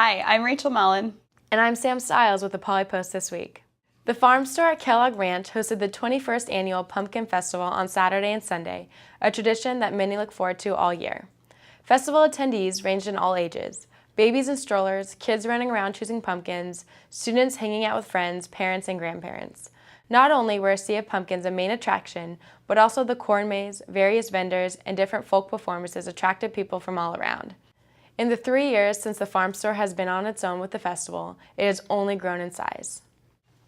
Hi, I'm Rachel Mellon. And I'm Sam Stiles with the Poly Post this week. The farm store at Kellogg Ranch hosted the 21st annual Pumpkin Festival on Saturday and Sunday, a tradition that many look forward to all year. Festival attendees ranged in all ages: babies in strollers, kids running around choosing pumpkins, students hanging out with friends, parents, and grandparents. Not only were a sea of pumpkins a main attraction, but also the corn maze, various vendors, and different folk performances attracted people from all around. In the 3 years since the farm store has been on its own with the festival, it has only grown in size.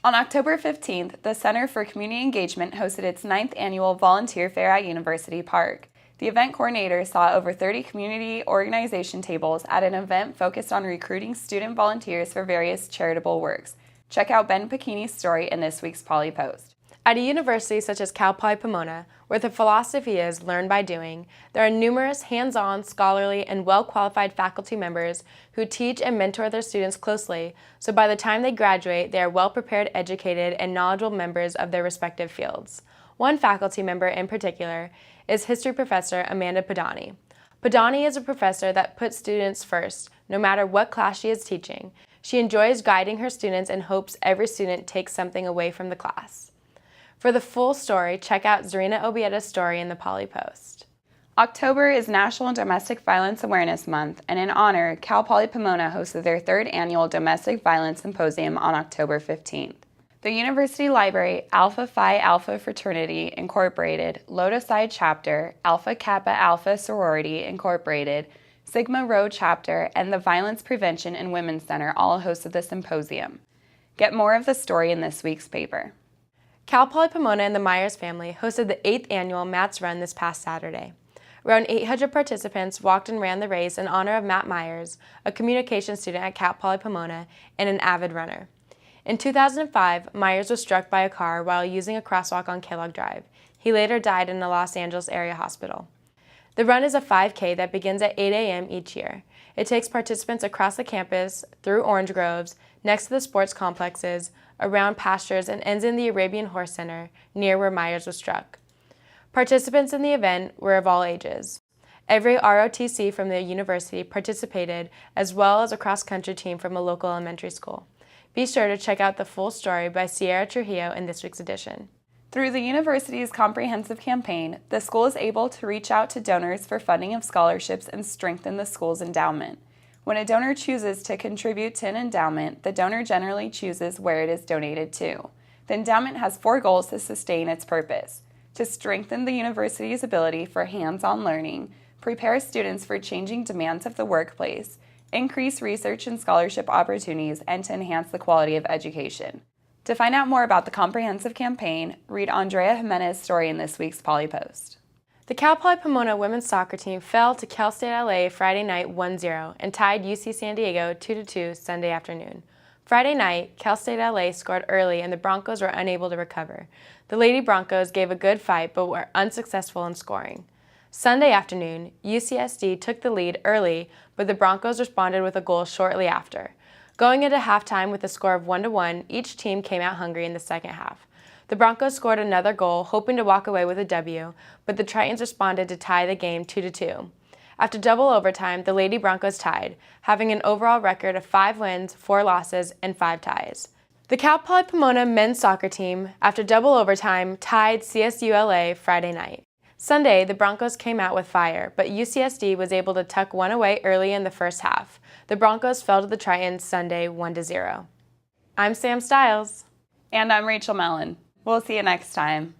On October 15th, the Center for Community Engagement hosted its 9th annual Volunteer Fair at University Park. The event coordinator saw over 30 community organization tables at an event focused on recruiting student volunteers for various charitable works. Check out Ben Pacchini's story in this week's Poly Post. At a university such as Cal Poly Pomona, where the philosophy is learn by doing, there are numerous hands-on, scholarly, and well-qualified faculty members who teach and mentor their students closely, so by the time they graduate, they are well-prepared, educated, and knowledgeable members of their respective fields. One faculty member in particular is history professor Amanda Padani. Padani is a professor that puts students first, no matter what class she is teaching. She enjoys guiding her students and hopes every student takes something away from the class. For the full story, check out Zarina Obieda's story in the Poly Post. October is National Domestic Violence Awareness Month, and in honor, Cal Poly Pomona hosted their 3rd annual Domestic Violence Symposium on October 15th. The University Library Alpha Phi Alpha Fraternity Incorporated, Lotus Side Chapter, Alpha Kappa Alpha Sorority Incorporated, Sigma Rho Chapter, and the Violence Prevention and Women's Center all hosted the symposium. Get more of the story in this week's paper. Cal Poly Pomona and the Myers family hosted the 8th annual Matt's Run this past Saturday. Around 800 participants walked and ran the race in honor of Matt Myers, a communication student at Cal Poly Pomona and an avid runner. In 2005, Myers was struck by a car while using a crosswalk on Kellogg Drive. He later died in a Los Angeles area hospital. The run is a 5K that begins at 8 a.m. each year. It takes participants across the campus, through orange groves, next to the sports complexes, around pastures, and ends in the Arabian Horse Center, near where Myers was struck. Participants in the event were of all ages. Every ROTC from the university participated, as well as a cross-country team from a local elementary school. Be sure to check out the full story by Sierra Trujillo in this week's edition. Through the university's comprehensive campaign, the school is able to reach out to donors for funding of scholarships and strengthen the school's endowment. When a donor chooses to contribute to an endowment, the donor generally chooses where it is donated to. The endowment has 4 goals to sustain its purpose: to strengthen the university's ability for hands-on learning, prepare students for changing demands of the workplace, increase research and scholarship opportunities, and to enhance the quality of education. To find out more about the comprehensive campaign, read Andrea Jimenez's story in this week's Poly Post. The Cal Poly Pomona women's soccer team fell to Cal State LA Friday night 1-0 and tied UC San Diego 2-2 Sunday afternoon. Friday night, Cal State LA scored early and the Broncos were unable to recover. The Lady Broncos gave a good fight but were unsuccessful in scoring. Sunday afternoon, UCSD took the lead early, but the Broncos responded with a goal shortly after. Going into halftime with a score of 1-1, each team came out hungry in the second half. The Broncos scored another goal, hoping to walk away with a W, but the Tritons responded to tie the game 2-2. After double overtime, the Lady Broncos tied, having an overall record of 5 wins, 4 losses, and 5 ties. The Cal Poly Pomona men's soccer team, after double overtime, tied CSULA Friday night. Sunday, the Broncos came out with fire, but UCSD was able to tuck one away early in the first half. The Broncos fell to the Tritons Sunday 1-0. I'm Sam Stiles. And I'm Rachel Mellon. We'll see you next time.